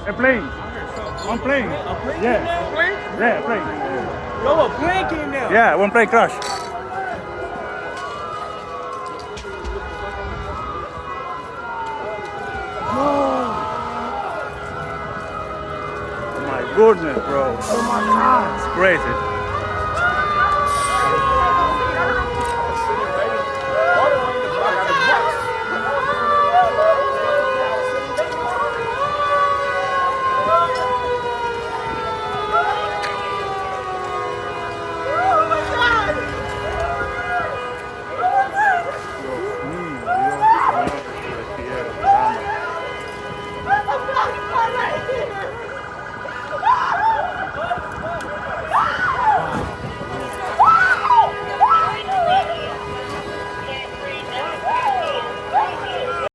A plane. One plane. A plane Yeah. came down? Plane? Yeah, a plane. Yo, a plane came down. Yeah, one plane crash. Oh my goodness, bro. Oh my God. It's crazy.